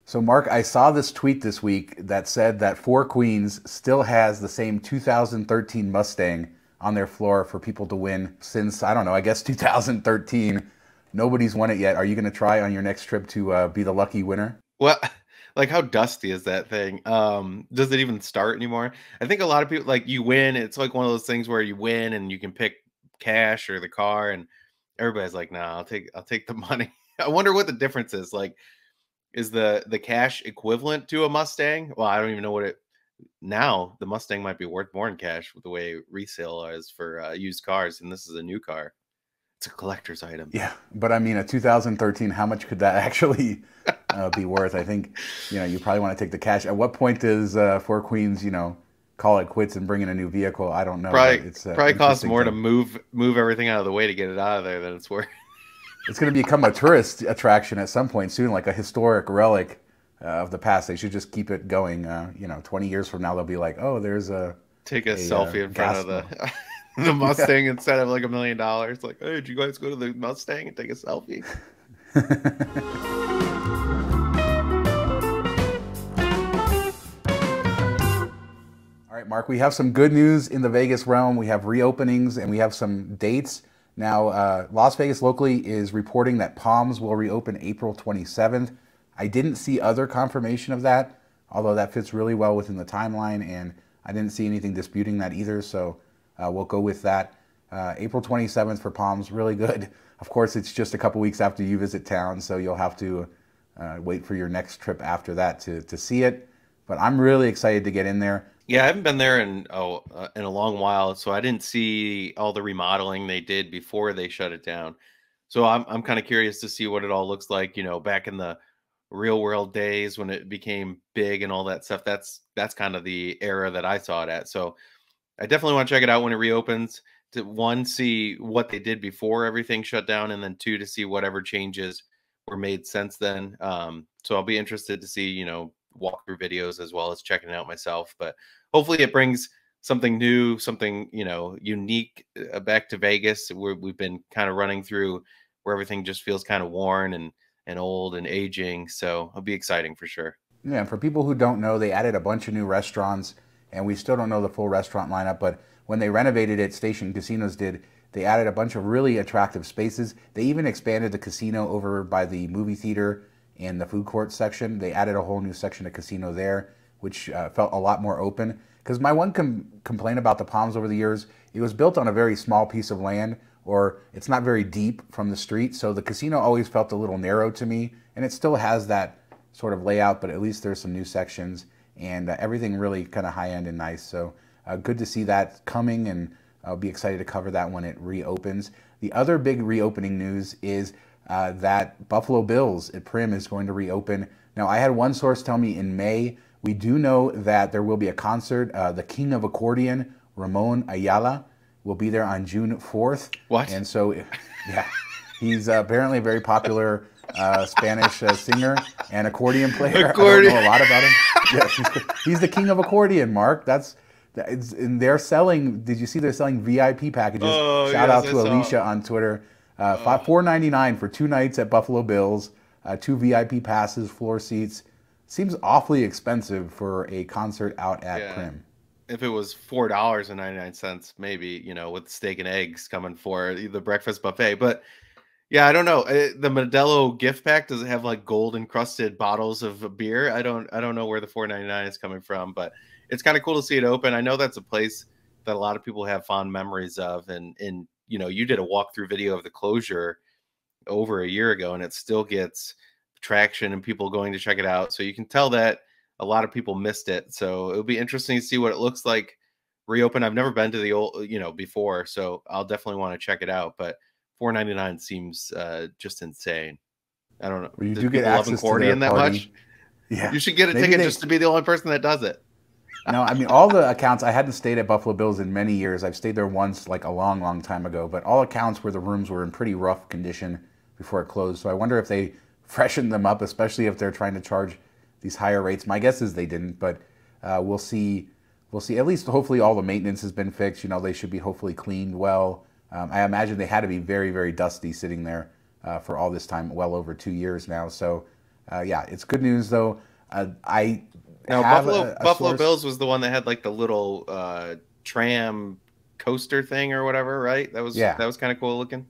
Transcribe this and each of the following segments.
So, Mark, I saw this tweet this week that said that Four Queens still has the same 2013 Mustang on their floor for people to win since, I don't know, I guess 2013. Nobody's won it yet. Are you going to try on your next trip to be the lucky winner? Well, like how dusty is that thing? Does it even start anymore? I think a lot of people like you win. It's like one of those things where you win and you can pick cash or the car, and everybody's like, "Nah, I'll take the money." I wonder what the difference is. Like, is the cash equivalent to a Mustang? Well, I don't even know what it now. The Mustang might be worth more in cash with the way resale is for used cars, and this is a new car. It's a collector's item. Yeah, but I mean, a 2013, how much could that actually be worth? I think, you probably want to take the cash. At what point does Four Queens, call it quits and bring in a new vehicle? I don't know, but Probably it's probably costs interesting more to to. move everything out of the way to get it out of there than it's worth. It's going to become a tourist attraction at some point soon, like a historic relic of the past. They should just keep it going. 20 years from now, they'll be like, oh, there's a Take a a selfie in front gas. of the the Yeah. Mustang instead of like $1 million. Like, hey, did you guys go to the Mustang and take a selfie? All right, Mark, we have some good news in the Vegas realm. We have reopenings and we have some dates. Now, Las Vegas locally is reporting that Palms will reopen April 27th. I didn't see other confirmation of that, although that fits really well within the timeline, and I didn't see anything disputing that either, so we'll go with that. April 27th for Palms, really good. Of course, it's just a couple weeks after you visit town, so you'll have to wait for your next trip after that to see it. But I'm really excited to get in there. Yeah, I haven't been there in a long while, so I didn't see all the remodeling they did before they shut it down. So I'm kind of curious to see what it all looks like, back in the real world days when it became big and all that stuff. That's kind of the era that I saw it at. So I definitely want to check it out when it reopens to one, see what they did before everything shut down, and then two, to see whatever changes were made since then. So I'll be interested to see, walkthrough videos as well as checking it out myself. But hopefully it brings something new, something, unique back to Vegas. We've been kind of running through where everything just feels kind of worn and old and aging. So it'll be exciting for sure. Yeah, and for people who don't know, they added a bunch of new restaurants, and we still don't know the full restaurant lineup, but when they renovated it, Station Casinos did, they added a bunch of really attractive spaces. They even expanded the casino over by the movie theater and the food court section. They added a whole new section of casino there, which felt a lot more open. Because my one complaint about the Palms over the years, it was built on a very small piece of land, or it's not very deep from the street, so the casino always felt a little narrow to me, and it still has that sort of layout, but at least there's some new sections, and everything really kind of high end and nice. So good to see that coming, and I'll be excited to cover that when it reopens. The other big reopening news is that Buffalo Bills at Primm is going to reopen. Now, I had one source tell me in May. We do know that there will be a concert. The King of Accordion, Ramon Ayala, will be there on June 4th. What? And so, yeah, he's apparently a very popular Spanish singer and accordion player. I don't Accordion. know a lot about him. Yes, he's the king of accordion, Mark. And they're selling. Did you see they're selling VIP packages? Oh, Shout yes, out I to saw. Alicia on Twitter. Oh. $4.99 for 2 nights at Buffalo Bills, two VIP passes, floor seats. Seems awfully expensive for a concert out at Yeah. Primm. If it was $4.99, maybe, with steak and eggs coming for the breakfast buffet. But yeah, I don't know. The Modelo gift pack, does it have like gold encrusted bottles of beer? I don't know where the 4.99 is coming from, but it's kind of cool to see it open. I know that's a place that a lot of people have fond memories of, and you did a walkthrough video of the closure over a year ago, and it still gets traction and people going to check it out. So you can tell that a lot of people missed it. So it'll be interesting to see what it looks like reopen. I've never been to the old, before, so I'll definitely want to check it out. But 4.99 seems just insane. I don't know. Where you Do do get people love access to their accordion that much? party. Yeah, You should get a maybe ticket they. just to be the only person that does it. No, I mean, all the accounts, I hadn't stayed at Buffalo Bills in many years. I've stayed there once, like a long, long time ago, but all accounts where the rooms were in pretty rough condition before it closed. So I wonder if they freshened them up, especially if they're trying to charge these higher rates. My guess is they didn't, but we'll see. We'll see. At least hopefully all the maintenance has been fixed. They should be hopefully cleaned well. I imagine they had to be very, very dusty sitting there for all this time, well over 2 years now. So Yeah, it's good news though. I Now, have a Buffalo source. Bills was the one that had like the little tram coaster thing or whatever, right? Yeah, That was kind of cool looking.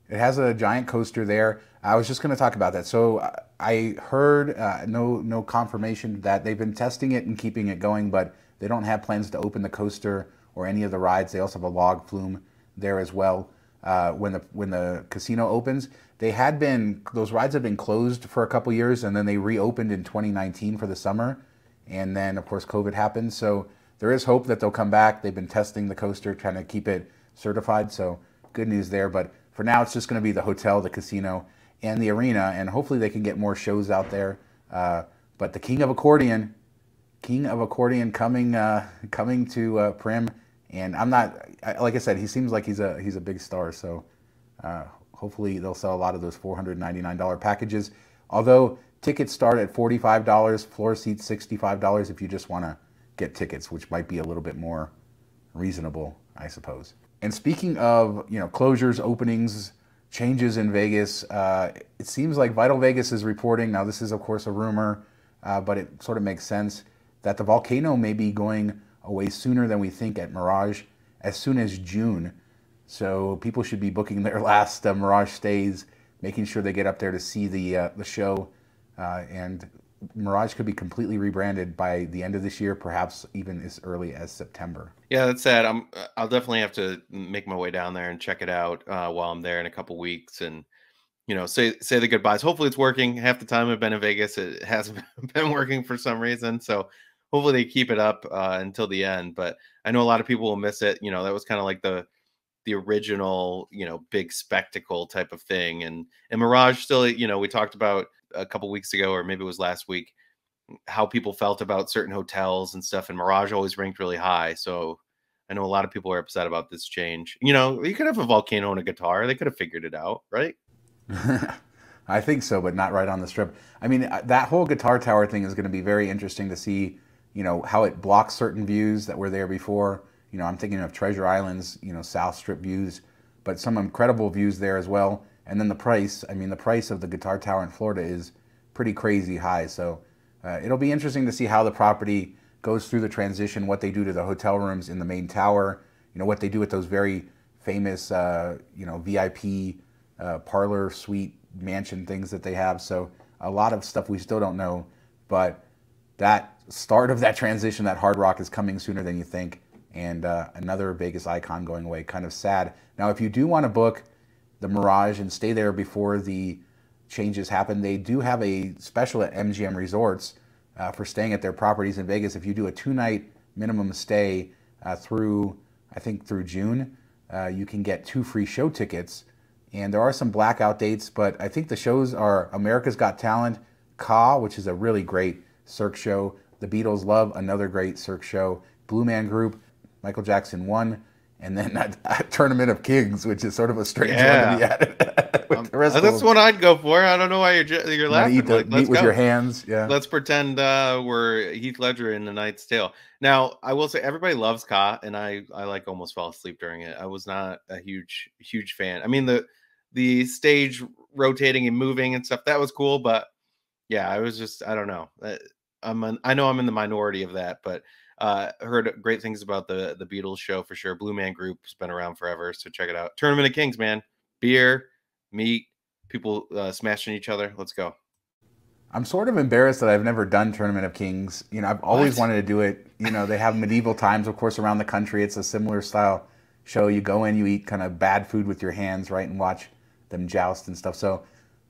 it has a giant coaster there. I was just going to talk about that. So I heard no confirmation that they've been testing it and keeping it going, but they don't have plans to open the coaster or any of the rides. They also have a log flume there as well. When the casino opens, those rides have been closed for a couple years, and then they reopened in 2019 for the summer, and then of course COVID happened. So there is hope that they'll come back. They've been testing the coaster, trying to keep it certified. So good news there. But for now, it's just going to be the hotel, the casino, and the arena, and hopefully they can get more shows out there. But the King of Accordion coming to Primm, and I'm not like I said, he seems like he's a big star. So hopefully they'll sell a lot of those $499 packages. Although tickets start at $45, floor seats $65 if you just want to get tickets, which might be a little bit more reasonable, I suppose. And speaking of closures, openings, changes in Vegas, it seems like Vital Vegas is reporting, now this is of course a rumor, but it sort of makes sense, that the volcano may be going away sooner than we think at Mirage, as soon as June. So people should be booking their last Mirage stays, making sure they get up there to see the show, and Mirage could be completely rebranded by the end of this year, perhaps even as early as September. Yeah, that's sad. I'll definitely have to make my way down there and check it out while I'm there in a couple weeks, and say the goodbyes. Hopefully, it's working. Half the time I've been in Vegas, it hasn't been working for some reason. So hopefully they keep it up until the end. But I know a lot of people will miss it. That was kind of like the original, big spectacle type of thing. And Mirage still, we talked about a couple weeks ago, or maybe it was last week, how people felt about certain hotels and stuff. And Mirage always ranked really high. So I know a lot of people are upset about this change. You could have a volcano and a guitar. They could have figured it out, right? I think so, but not right on the strip. I mean, that whole guitar tower thing is going to be very interesting to see, how it blocks certain views that were there before. I'm thinking of Treasure Island's, South Strip views, but some incredible views there as well. And then the price, I mean, the price of the guitar tower in Florida is pretty crazy high. So it'll be interesting to see how the property goes through the transition, what they do to the hotel rooms in the main tower, what they do with those very famous, VIP parlor suite mansion things that they have. So a lot of stuff we still don't know, but that start of that transition, that Hard Rock, is coming sooner than you think, and another Vegas icon going away. Kind of sad. Now, if you do want to book the Mirage and stay there before the changes happen, they do have a special at MGM Resorts for staying at their properties in Vegas. If you do a 2-night minimum stay through June, you can get 2 free show tickets. And there are some blackout dates, but I think the shows are America's Got Talent, Ka, which is a really great Cirque show, The Beatles' Love, another great Cirque show, Blue Man Group, Michael Jackson 1, and then a Tournament of Kings, which is sort of a strange one to be added. With the rest That's what I'd go for. I don't know why you're laughing. Eat with your hands. Yeah. Let's pretend we're Heath Ledger in The Knight's Tale. Now, I will say everybody loves Ka, and I like almost fell asleep during it. I was not a huge fan. I mean, the stage rotating and moving and stuff, that was cool, but yeah, I was just, I don't know. I know I'm in the minority of that, but heard great things about the Beatles show for sure. Blue Man Group's been around forever, so check it out. Tournament of Kings, man. Beer, meat, people smashing each other. Let's go. I'm sort of embarrassed that I've never done Tournament of Kings. I've always wanted to do it. They have medieval times, of course, around the country. It's a similar style show. You go in, you eat kind of bad food with your hands, right, and watch them joust and stuff. So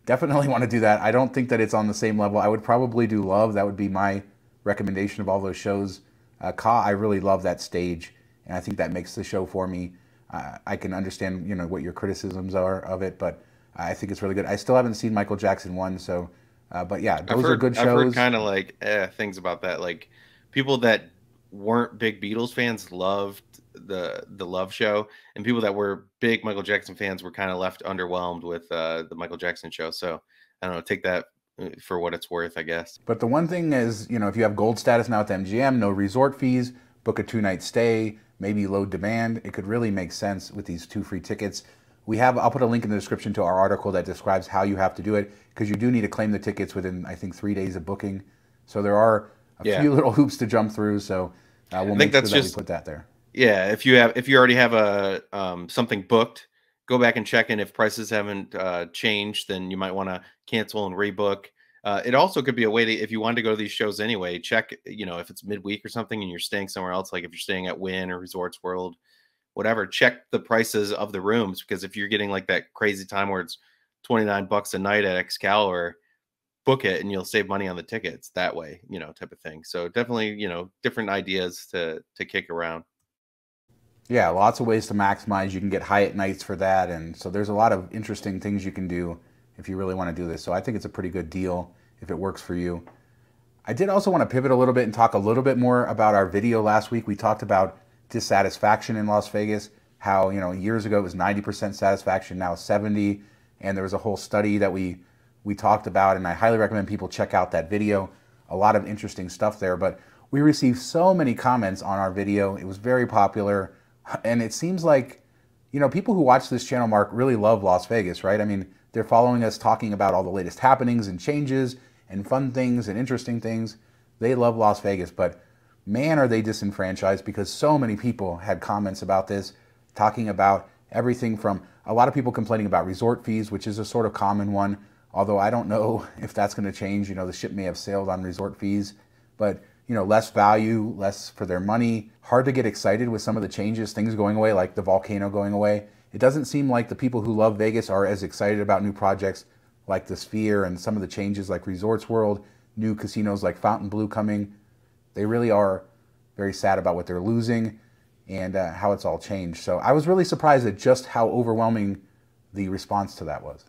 definitely want to do that. I don't think that it's on the same level. I would probably do Love. That would be my recommendation of all those shows. Ka, I really love that stage, and I think that makes the show for me. I can understand, what your criticisms are of it, but I think it's really good. I still haven't seen Michael Jackson 1, so, but yeah, those are good shows. I've heard kind of like things about that. Like people that weren't big Beatles fans loved the Love show, and people that were big Michael Jackson fans were kind of left underwhelmed with the Michael Jackson show. So I don't know, take that for what it's worth, I guess. But the one thing is, if you have gold status now at the MGM, no resort fees, book a 2-night stay, maybe low demand, it could really make sense with these 2 free tickets. I'll put a link in the description to our article that describes how you have to do it, because you do need to claim the tickets within, I think, 3 days of booking. So there are a Yeah. few little hoops to jump through. So we'll I think make sure that's that we just, put that there. yeah, if you already have a something booked, go back and check in. If prices haven't changed, then you might want to cancel and rebook. It also could be a way to, if you want to go to these shows anyway, check, if it's midweek or something and you're staying somewhere else, like if you're staying at Wynn or Resorts World, whatever, check the prices of the rooms, because if you're getting like that crazy time where it's $29 a night at Excalibur, book it and you'll save money on the tickets that way, type of thing. So definitely, different ideas to kick around. Yeah, lots of ways to maximize. You can get Hyatt nights for that. And so there's a lot of interesting things you can do if you really want to do this. So I think it's a pretty good deal if it works for you. I did also want to pivot a little bit and talk a little bit more about our video last week. We talked about dissatisfaction in Las Vegas, how, years ago it was 90% satisfaction, now 70. And there was a whole study that we talked about, and I highly recommend people check out that video. A lot of interesting stuff there, but we received so many comments on our video. It was very popular. And it seems like, people who watch this channel, Mark, really love Las Vegas, right? I mean, they're following us, talking about all the latest happenings and changes and fun things and interesting things. They love Las Vegas, but man, are they disenfranchised, because so many people had comments about this, talking about everything from a lot of people complaining about resort fees, which is a sort of common one, although I don't know if that's going to change. The ship may have sailed on resort fees, but less value, less for their money. Hard to get excited with some of the changes, things going away, like the volcano going away. It doesn't seem like the people who love Vegas are as excited about new projects like the Sphere and some of the changes like Resorts World, new casinos like Fontainebleau coming. They really are very sad about what they're losing and how it's all changed. So I was really surprised at just how overwhelming the response to that was.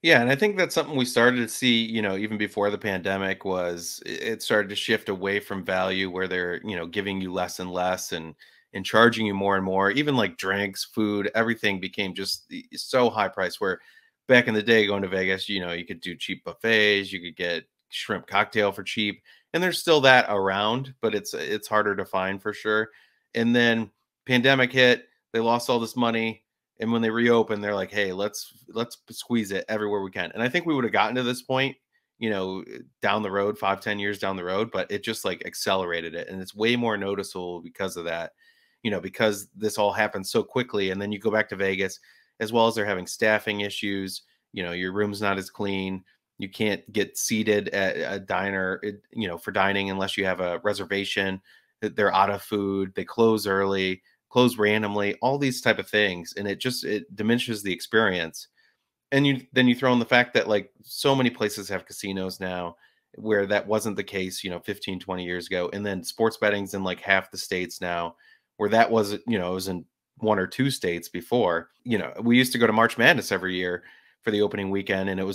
Yeah, and I think that's something we started to see, even before the pandemic, was it started to shift away from value, where they're, giving you less and less and charging you more and more. Even like drinks, food, everything became just so high price, where back in the day going to Vegas, you could do cheap buffets, you could get shrimp cocktail for cheap, and there's still that around, but it's harder to find for sure. And then pandemic hit, they lost all this money, and when they reopen, they're like, "Hey, let's squeeze it everywhere we can." And I think we would have gotten to this point, down the road, 5, 10 years down the road, but it just like accelerated it, and it's way more noticeable because of that. Because this all happened so quickly, and then you go back to Vegas, as well as they're having staffing issues. Your room's not as clean. You can't get seated at a diner, for dining unless you have a reservation. They're out of food. They close early, close randomly, all these type of things, and it diminishes the experience. And then you throw in the fact that like so many places have casinos now, where that wasn't the case 15, 20 years ago. And then sports betting's in like half the states now, where that was, it was in 1 or 2 states before. We used to go to March Madness every year for the opening weekend, and it was